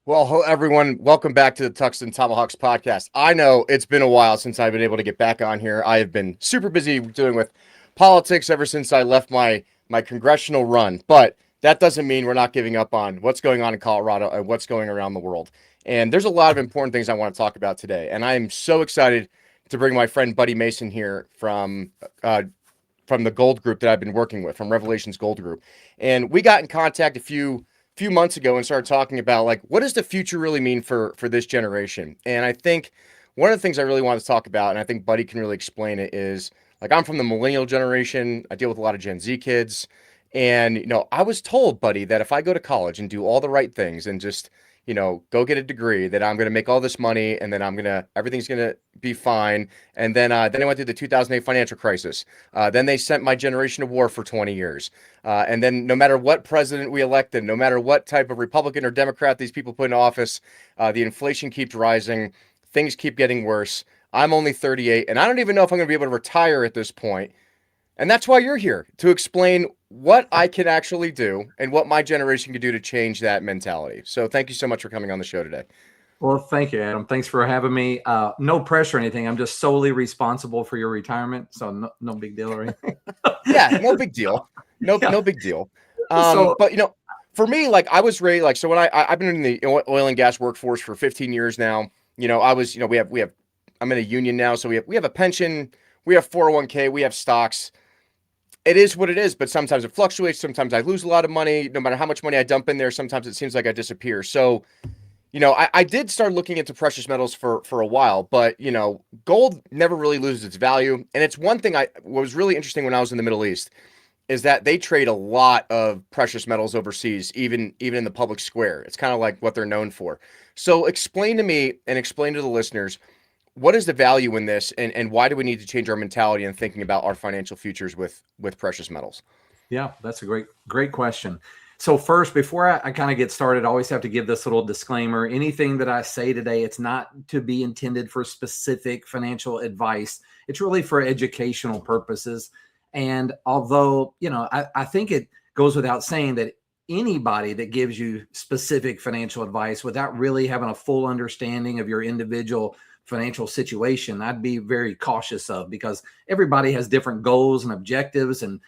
Well, hello everyone. Welcome back to the Tuxes and Tomahawks podcast. I know it's been a while since I've been able to get back on here. I have been super busy dealing with politics ever since I left my congressional run, but that doesn't mean we're not giving up on what's going on in Colorado and what's going around the world. And there's a lot of important things I want to talk about today. And I am so excited to bring my friend Buddy Mason here from the Gold Group that I've been working with, from Revelations Gold Group. And we got in contact a few months ago and started talking about, like, what does the future really mean for this generation. And I think one of the things I really want to talk about, and I think Buddy can really explain it, is, like, I'm from the millennial generation. I deal with a lot of Gen Z kids, and I was told, Buddy, that if I go to college and do all the right things and just go get a degree, that I'm going to make all this money, and then everything's going to be fine. And then I went through the 2008 financial crisis. Then they sent my generation to war for 20 years. And then no matter what president we elected, no matter what type of Republican or Democrat these people put in office, the inflation keeps rising. Things keep getting worse. I'm only 38, and I don't even know if I'm going to be able to retire at this point. And that's why you're here, to explain what I can actually do and what my generation can do to change that mentality. So thank you so much for coming on the show today. Well, thank you, Adam. Thanks for having me. No pressure or anything. I'm just solely responsible for your retirement. So no big deal or anything. Yeah, no big deal. No big deal. But for me, like, I was raised, like, so when I've been in the oil and gas workforce for 15 years now. I was, we have I'm in a union now, so we have a pension, we have 401k, we have stocks. It is what it is, but sometimes it fluctuates. Sometimes I lose a lot of money. No matter how much money I dump in there, sometimes it seems like I disappear. So, I did start looking into precious metals for a while, but, gold never really loses its value. And it's one thing what was really interesting when I was in the Middle East is that they trade a lot of precious metals overseas, even in the public square. It's kind of like what they're known for. So explain to me and explain to the listeners, what is the value in this, and why do we need to change our mentality and thinking about our financial futures with precious metals? Yeah, that's a great question. So first, before I kind of get started, I always have to give this little disclaimer. Anything that I say today, it's not to be intended for specific financial advice. It's really for educational purposes. And although, I think it goes without saying that anybody that gives you specific financial advice without really having a full understanding of your individual financial situation, I'd be very cautious of, because everybody has different goals and objectives and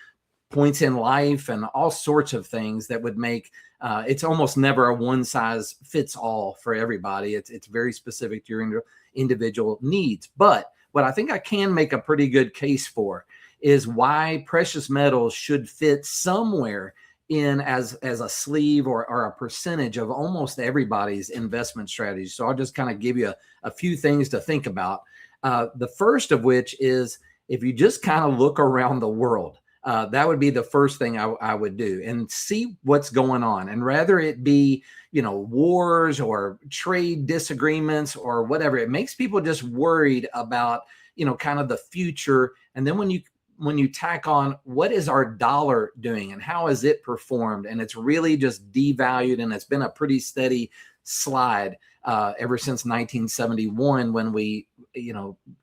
points in life and all sorts of things that would make it's almost never a one size fits all for everybody. It's very specific to your individual needs. But what I think I can make a pretty good case for is why precious metals should fit somewhere in as a sleeve or a percentage of almost everybody's investment strategy. So I'll just kind of give you a few things to think about. The first of which is, if you just kind of look around the world, that would be the first thing I would do, and see what's going on. And rather it be, wars or trade disagreements or whatever, it makes people just worried about, kind of the future. And then when you tack on, what is our dollar doing and how has it performed? And it's really just devalued, and it's been a pretty steady slide ever since 1971, when we,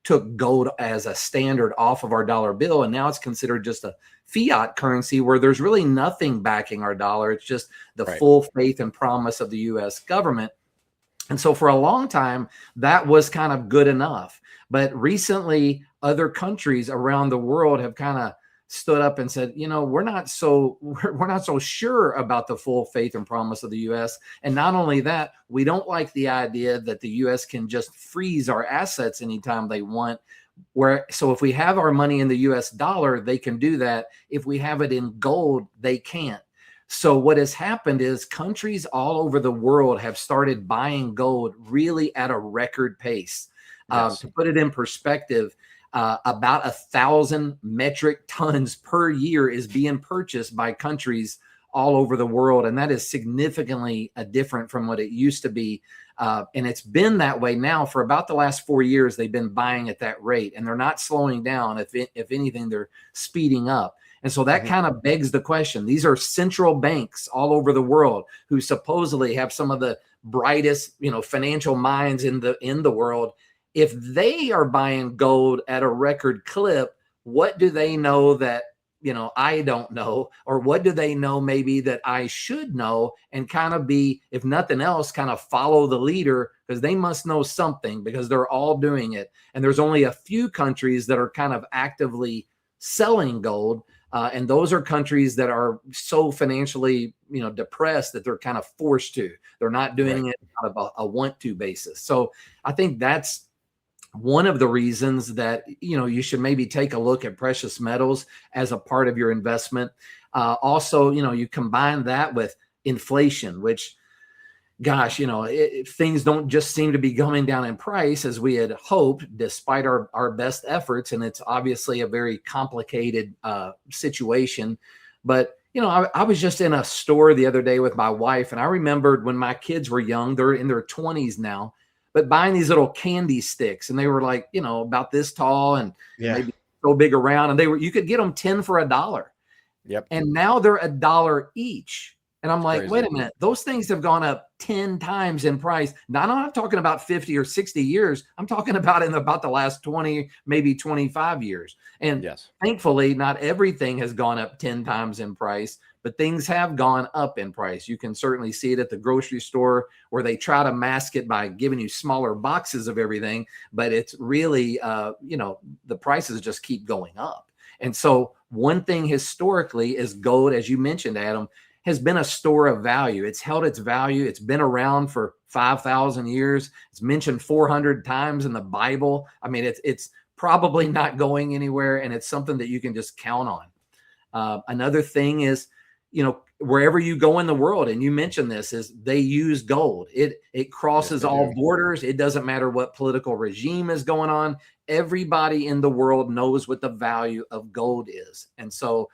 took gold as a standard off of our dollar bill. And now it's considered just a fiat currency where there's really nothing backing our dollar. It's just the full faith and promise of the U.S. government. And so for a long time, that was kind of good enough. But recently, other countries around the world have kind of stood up and said, we're not so sure about the full faith and promise of the U.S. And not only that, we don't like the idea that the U.S. can just freeze our assets anytime they want. So if we have our money in the U.S. dollar, they can do that. If we have it in gold, they can't. So what has happened is countries all over the world have started buying gold really at a record pace. Yes. To put it in perspective, about 1,000 metric tons per year is being purchased by countries all over the world. And that is significantly different from what it used to be. And it's been that way now for about the last 4 years. They've been buying at that rate, and they're not slowing down. If anything, they're speeding up. And so that kind of begs the question. These are central banks all over the world who supposedly have some of the brightest, financial minds in the world. If they are buying gold at a record clip, what do they know that I don't know, or what do they know maybe that I should know, and kind of be, if nothing else, kind of follow the leader, because they must know something, because they're all doing it. And there's only a few countries that are kind of actively selling gold. And those are countries that are so financially, depressed that they're kind of forced to. They're not doing it out of a want-to basis. So I think that's one of the reasons that, you should maybe take a look at precious metals as a part of your investment. Also, you combine that with inflation, which, gosh, things don't just seem to be going down in price as we had hoped, despite our best efforts. And it's obviously a very complicated situation. But, I was just in a store the other day with my wife, and I remembered when my kids were young, they're in their 20s now, but buying these little candy sticks, and they were like, about this tall and maybe so big around, and you could get them 10 for $1. Yep. And now they're $1 each. And I'm like, Crazy. wait a minute, those things have gone up 10 times in price. Now, I'm not talking about 50 or 60 years. I'm talking about in about the last 20, maybe 25 years. And thankfully, not everything has gone up 10 times in price, but things have gone up in price. You can certainly see it at the grocery store, where they try to mask it by giving you smaller boxes of everything. But it's really, the prices just keep going up. And so one thing historically is gold, as you mentioned, Adam, has been a store of value. It's held its value. It's been around for 5,000 years. It's mentioned 400 times in the Bible. I mean, it's probably not going anywhere, and it's something that you can just count on. Another thing is, wherever you go in the world, and you mentioned this, is they use gold. It crosses all borders. It doesn't matter what political regime is going on. Everybody in the world knows what the value of gold is. And so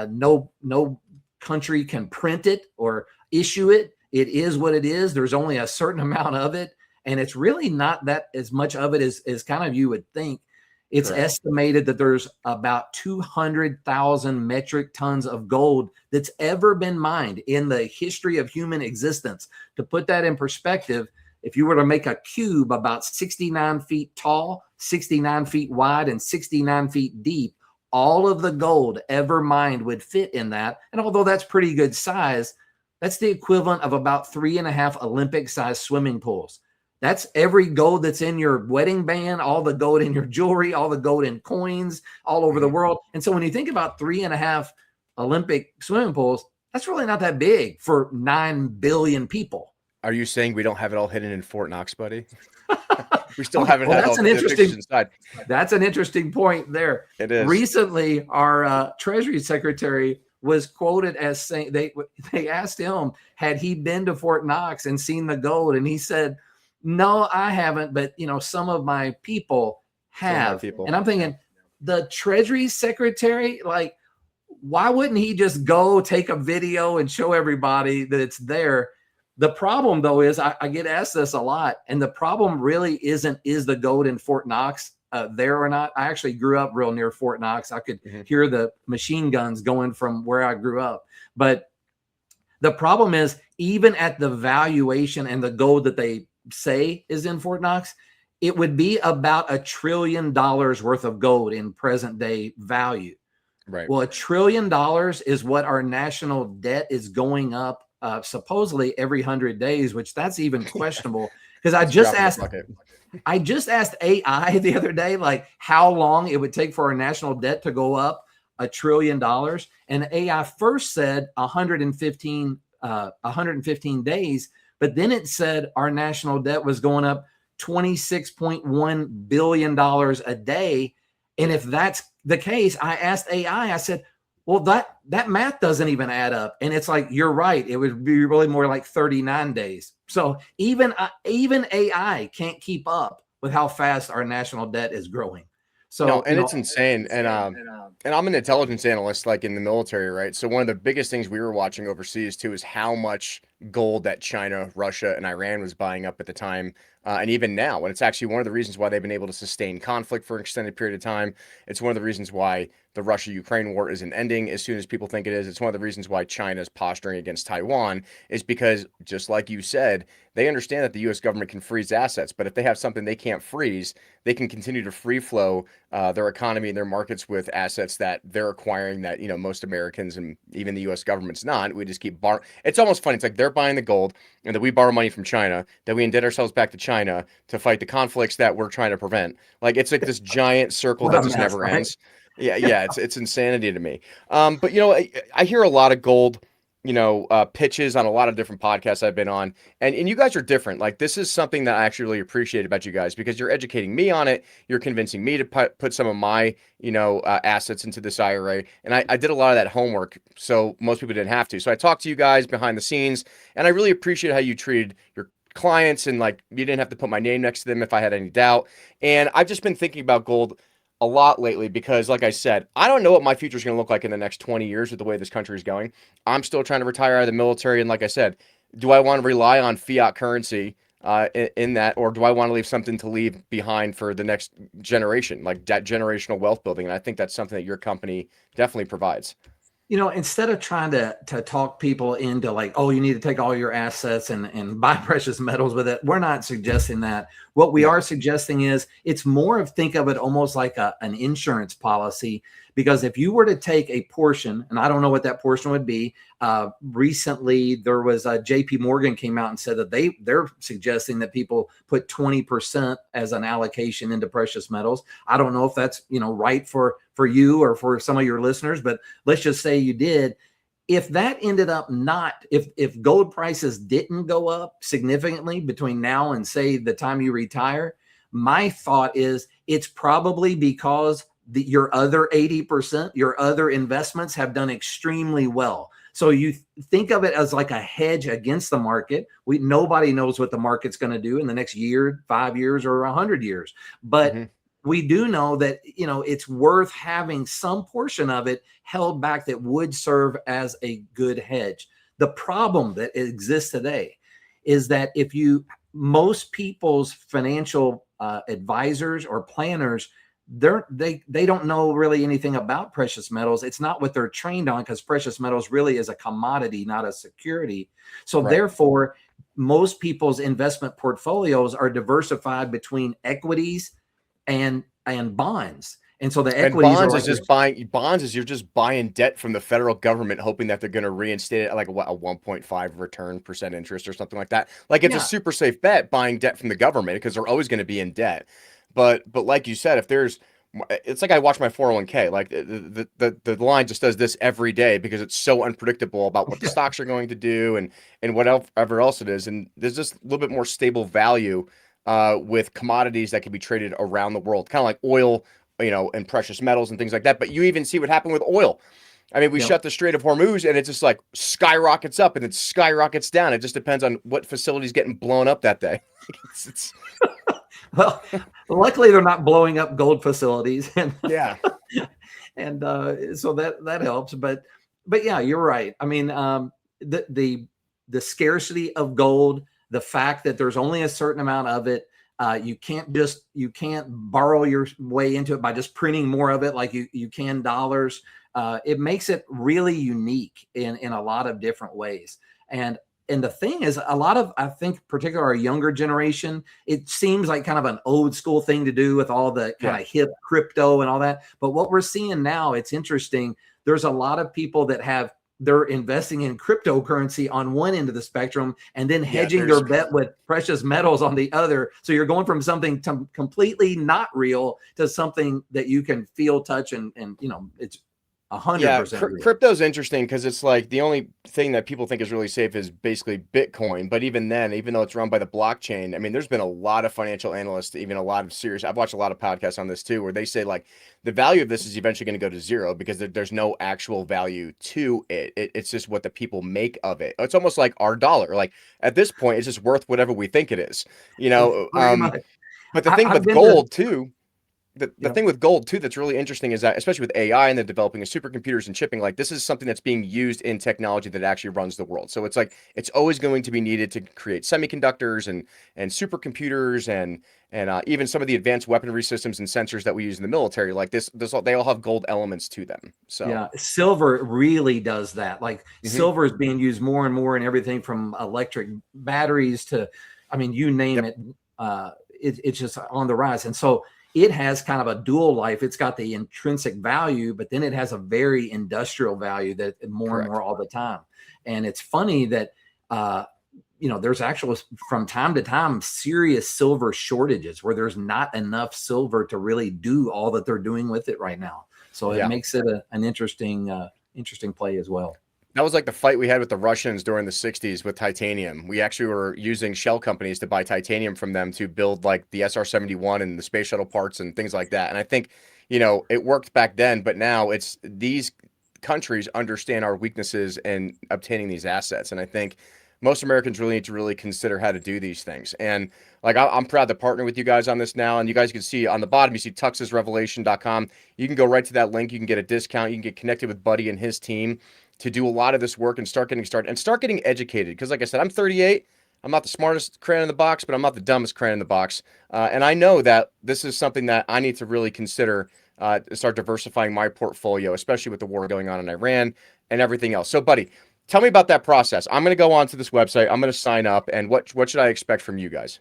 no country can print it or issue it. It is what it is. There's only a certain amount of it, and it's really not that as much of it as kind of you would think. It's estimated that there's about 200,000 metric tons of gold that's ever been mined in the history of human existence. To put that in perspective, if you were to make a cube about 69 feet tall, 69 feet wide, and 69 feet deep, all of the gold ever mined would fit in that. And although that's pretty good size, that's the equivalent of about 3.5 Olympic-sized swimming pools. That's every gold that's in your wedding band, all the gold in your jewelry, all the gold in coins all over the world. And so when you think about 3.5 Olympic swimming pools, that's really not that big for 9 billion people. Are you saying we don't have it all hidden in Fort Knox, buddy? We still haven't had all the interesting inside. That's an interesting point there. It is. Recently, our Treasury Secretary was quoted as saying, they asked him, had he been to Fort Knox and seen the gold? And he said, no, I haven't, but some of my people have. And I'm thinking, the Treasury Secretary, like, why wouldn't he just go take a video and show everybody that it's there? The problem, though, is I get asked this a lot, and the problem really isn't, is the gold in Fort Knox there or not? I actually grew up real near Fort Knox. I could hear the machine guns going from where I grew up. But the problem is, even at the valuation and the gold that they say is in Fort Knox, it would be about $1 trillion worth of gold in present day value. Right. Well, $1 trillion is what our national debt is going up supposedly every 100 days, which that's even questionable. Because I just asked AI the other day, like, how long it would take for our national debt to go up $1 trillion. And AI first said 115 days, but then it said our national debt was going up $26.1 billion a day. And if that's the case, I asked AI, I said, well, that math doesn't even add up. And it's like, you're right. It would be really more like 39 days. So even AI can't keep up with how fast our national debt is growing. So, no, and it's insane. And I'm an intelligence analyst, like in the military, right? So one of the biggest things we were watching overseas too is how much gold that China, Russia, and Iran was buying up at the time, and even now. And it's actually one of the reasons why they've been able to sustain conflict for an extended period of time. It's one of the reasons why the Russia-Ukraine war isn't ending as soon as people think it is. It's one of the reasons why China is posturing against Taiwan, is because, just like you said, they understand that the U.S. government can freeze assets, but if they have something they can't freeze, they can continue to free flow their economy and their markets with assets that they're acquiring that, most Americans and even the U.S. government's not. We just keep borrowing. It's almost funny. It's like they're buying the gold, and that we borrow money from China, that we indebted ourselves back to China to fight the conflicts that we're trying to prevent. Like, it's like this giant circle What that a just mess, never right? ends. Yeah, it's insanity to me. But I hear a lot of gold, pitches on a lot of different podcasts I've been on, and you guys are different. Like, this is something that I actually really appreciate about you guys, because you're educating me on it. You're convincing me to put some of my, assets into this IRA, and I did a lot of that homework, so most people didn't have to. So I talked to you guys behind the scenes, and I really appreciate how you treated your clients, and like, you didn't have to put my name next to them if I had any doubt. And I've just been thinking about gold a lot lately because, like I said, I don't know what my future is going to look like in the next 20 years with the way this country is going. I'm still trying to retire out of the military. And like I said, do I want to rely on fiat currency in that, or do I want to leave something to leave behind for the next generation, like that generational wealth building? And I think that's something that your company definitely provides. Instead of trying to talk people into like, oh, you need to take all your assets and buy precious metals with it, we're not suggesting that. What we No. are suggesting is it's more of, think of it almost like an insurance policy, because if you were to take a portion, and I don't know what that portion would be, recently there was JP Morgan came out and said that they're suggesting that people put 20% as an allocation into precious metals. I don't know if that's right for you or for some of your listeners, but let's just say you did. If that ended up not, if gold prices didn't go up significantly between now and say the time you retire, my thought is it's probably because your other 80%, your other investments have done extremely well. So you think of it as like a hedge against the market. Nobody knows what the market's going to do in the next year, 5 years, or 100 years. But we do know that, it's worth having some portion of it held back that would serve as a good hedge. The problem that exists today is that most people's financial advisors or planners, they don't know really anything about precious metals. It's not what they're trained on, because precious metals really is a commodity, not a security. So therefore, most people's investment portfolios are diversified between equities and bonds. And so the equities bonds are is like, just buying bonds is you're just buying debt from the federal government, hoping that they're going to reinstate it at like a 1.5 return percent interest or something like that. Like, it's a super safe bet buying debt from the government, because they're always going to be in debt. But like you said, it's like I watch my 401k. Like, the line just does this every day because it's so unpredictable about what the stocks are going to do and whatever else it is. And there's just a little bit more stable value with commodities that can be traded around the world, kind of like oil, and precious metals and things like that. But you even see what happened with oil. I mean, we shut the Strait of Hormuz, and it just like skyrockets up and it skyrockets down. It just depends on what facility's getting blown up that day. it's well, luckily they're not blowing up gold facilities, and yeah, and so that helps. But yeah, you're right. I mean, the scarcity of gold, the fact that there's only a certain amount of it, you can't borrow your way into it by just printing more of it like you can dollars. It makes it really unique in a lot of different ways. And the thing is, a lot of, I think, particularly our younger generation, it seems like kind of an old school thing to do with all the kind of hip crypto and all that. But what we're seeing now, it's interesting. There's a lot of people that they're investing in cryptocurrency on one end of the spectrum and then hedging their bet with precious metals on the other. So you're going from something completely not real to something that you can feel, touch, and it's 100%. Crypto's interesting because it's like the only thing that people think is really safe is basically Bitcoin. But even then, even though it's run by the blockchain, I mean, there's been a lot of financial analysts, even a lot of serious. I've watched a lot of podcasts on this too, where they say like the value of this is eventually going to go to zero because there's no actual value to it. It's just what the people make of it. It's almost like our dollar. Like, at this point, it's just worth whatever we think it is. But the thing with gold too. the thing with gold too that's really interesting is that, especially with AI and the developing of supercomputers and chipping, like this is something that's being used in technology that actually runs the world. So it's like it's always going to be needed to create semiconductors and supercomputers and even some of the advanced weaponry systems and sensors that we use in the military. Like this all, they all have gold elements to them. So Yeah, silver really does that. Like mhm. silver is being used more and more in everything from electric batteries to, I mean, you name Yep, it. It's just on the rise, and so it has kind of a dual life. It's got the intrinsic value, but then it has a very industrial value that more and correct. more all the time. And it's funny that there's actual from time to time serious silver shortages where there's not enough silver to really do all that they're doing with it right now. So it Yeah. makes it an interesting play as well. That was like the fight we had with the Russians during the 60s with titanium. We actually were using shell companies to buy titanium from them to build like the SR-71 and the space shuttle parts and things like that. And I think, it worked back then, but now it's these countries understand our weaknesses in obtaining these assets. And I think most Americans really need to really consider how to do these things. And like I'm proud to partner with you guys on this now. And you guys can see on the bottom, you see tuxesrevelation.com. You can go right to that link. You can get a discount. You can get connected with Buddy and his team to do a lot of this work and start getting started and start getting educated. Because like I said, I'm 38. I'm not the smartest crayon in the box, but I'm not the dumbest crayon in the box. And I know that this is something that I need to really consider to start diversifying my portfolio, especially with the war going on in Iran and everything else. So, buddy, tell me about that process. I'm going to go onto this website. I'm going to sign up. And what should I expect from you guys?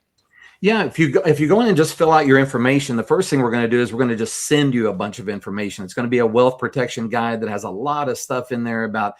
Yeah, if you go in and just fill out your information, the first thing we're going to do is we're going to just send you a bunch of information. It's going to be a wealth protection guide that has a lot of stuff in there about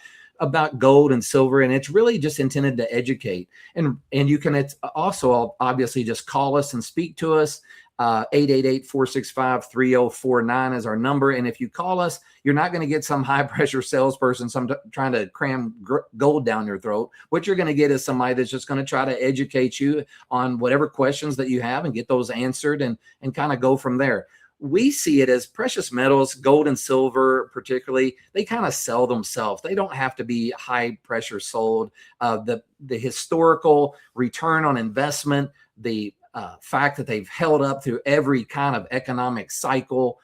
gold and silver, and it's really just intended to educate. And you can also obviously just call us and speak to us. 888-465-3049 is our number. And if you call us, you're not going to get some high pressure salesperson trying to cram gold down your throat. What you're going to get is somebody that's just going to try to educate you on whatever questions that you have and get those answered and kind of go from there. We see it as precious metals, gold and silver particularly, they kind of sell themselves. They don't have to be high pressure sold. The historical return on investment, the fact that they've held up through every kind of economic cycle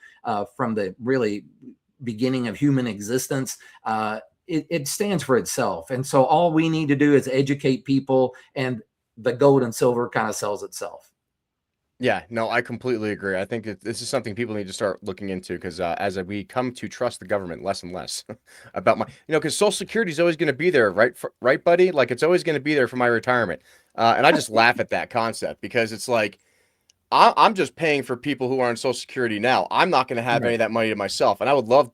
from the really beginning of human existence, it stands for itself. And so all we need to do is educate people, and the gold and silver kind of sells itself. Yeah, no, I completely agree. I think this is something people need to start looking into because as we come to trust the government less and less about because Social Security is always going to be there, right? Right, buddy? Like it's always going to be there for my retirement. And I just laugh at that concept because it's like I'm just paying for people who are on Social Security now. I'm not going to have any Right. of that money to myself. And I would love,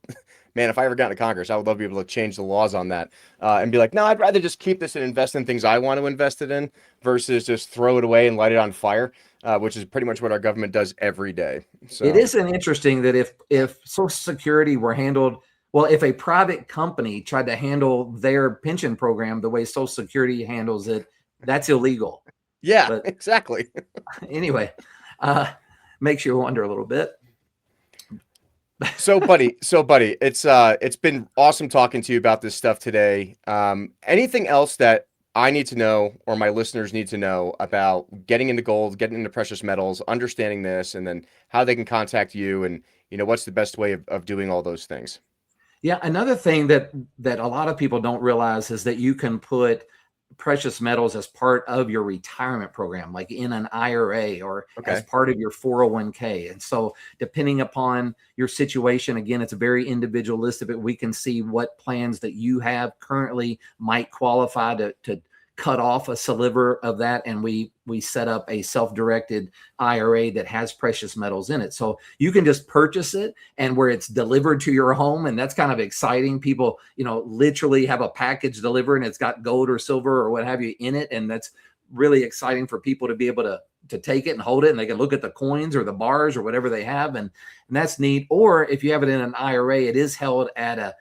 man, if I ever got into Congress, I would love to be able to change the laws on that and be like, no, I'd rather just keep this and invest in things I want to invest it in versus just throw it away and light it on fire, which is pretty much what our government does every day. It So, isn't interesting that if Social Security were handled, well, if a private company tried to handle their pension program the way Social Security handles it, that's illegal. yeah, But exactly. anyway, makes you wonder a little bit. So buddy, it's been awesome talking to you about this stuff today. Anything else that I need to know or my listeners need to know about getting into gold, getting into precious metals, understanding this, and then how they can contact you and what's the best way of doing all those things? Yeah, another thing that a lot of people don't realize is that you can put precious metals as part of your retirement program, like in an IRA or as Okay. part of your 401k. And so depending upon your situation, again, it's very individualistic, but we can see what plans that you have currently might qualify to cut off a sliver of that. And we set up a self-directed IRA that has precious metals in it. So you can just purchase it and where it's delivered to your home. And that's kind of exciting. People, literally have a package delivered and it's got gold or silver or what have you in it. And that's really exciting for people to be able to take it and hold it, and they can look at the coins or the bars or whatever they have. And that's neat. Or if you have it in an IRA, it is held at a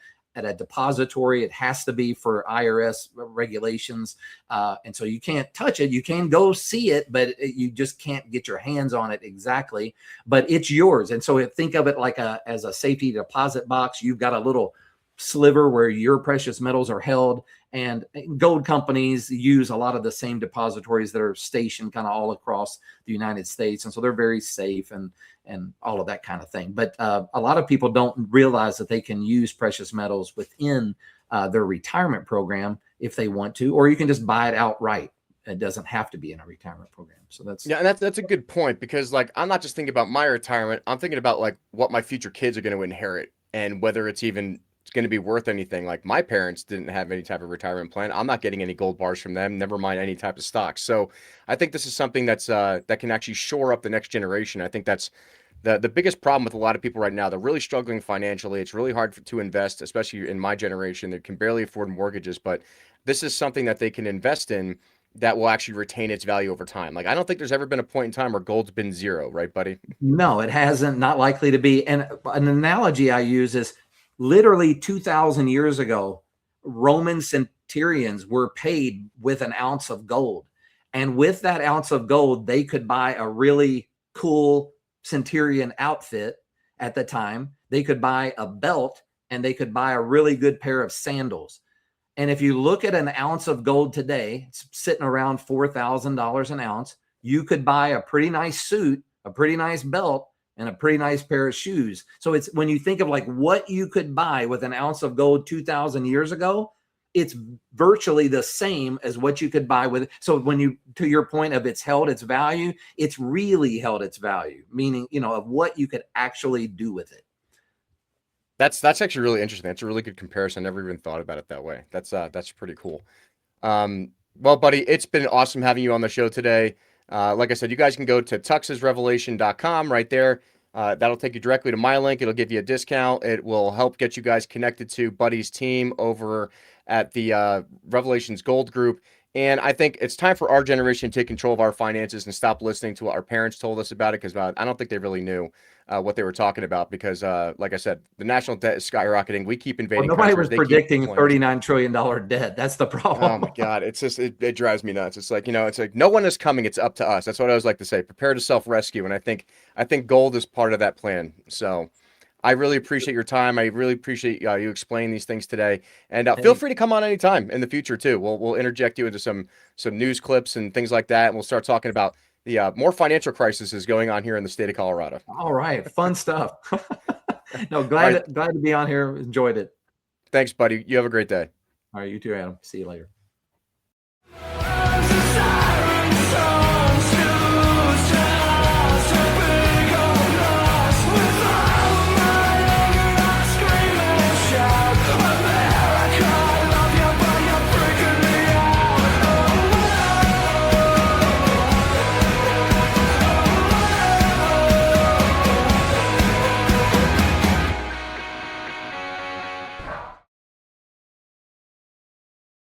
depository. It has to be for IRS regulations. And so you can't touch it. You can go see it, but you just can't get your hands on it exactly, but it's yours. And so think of it like as a safety deposit box. You've got a little sliver where your precious metals are held, And gold companies use a lot of the same depositories that are stationed kind of all across the United States. And so they're very safe and all of that kind of thing. But a lot of people don't realize that they can use precious metals within their retirement program if they want to, or you can just buy it outright. It doesn't have to be in a retirement program. So that's and that's a good point, because like I'm not just thinking about my retirement. I'm thinking about like what my future kids are going to inherit and whether it's even going to be worth anything. Like my parents didn't have any type of retirement plan. I'm not getting any gold bars from them, never mind any type of stock. So I think this is something that's that can actually shore up the next generation. I think that's the biggest problem with a lot of people right now. They're really struggling financially. It's really hard to invest, especially in my generation that can barely afford mortgages. But this is something that they can invest in that will actually retain its value over time. Like I don't think there's ever been a point in time where gold's been zero, right, buddy? No, it hasn't, not likely to be. And an analogy I use is literally 2,000 years ago, Roman centurions were paid with an ounce of gold. And with that ounce of gold, they could buy a really cool centurion outfit at the time. They could buy a belt and they could buy a really good pair of sandals. And if you look at an ounce of gold today, it's sitting around $4,000 an ounce. You could buy a pretty nice suit, a pretty nice belt, and a pretty nice pair of shoes. So it's when you think of like what you could buy with an ounce of gold 2,000 years ago, it's virtually the same as what you could buy with. So when you, to your point of it's held its value, it's really held its value, meaning, of what you could actually do with it. That's actually really interesting. That's a really good comparison. I never even thought about it that way. That's pretty cool. Well, buddy, it's been awesome having you on the show today. Like I said, you guys can go to tuxesrevelation.com right there. That'll take you directly to my link. It'll give you a discount. It will help get you guys connected to Buddy's team over at the Revelations Gold Group. And I think it's time for our generation to take control of our finances and stop listening to what our parents told us about it, because I don't think they really knew what they were talking about, because, like I said, the national debt is skyrocketing. We keep invading nobody countries. was predicting $39 trillion debt. That's the problem. Oh my God. It's just, it drives me nuts. It's like, it's like no one is coming. It's up to us. That's what I always like to say. Prepare to self-rescue. And I think gold is part of that plan. So I really appreciate your time. I really appreciate you explaining these things today. And feel free to come on anytime in the future too. We'll interject you into some news clips and things like that. And we'll start talking about the more financial crises going on here in the state of Colorado. All right. Fun stuff. No, glad to be on here. Enjoyed it. Thanks, buddy. You have a great day. All right. You too, Adam. See you later.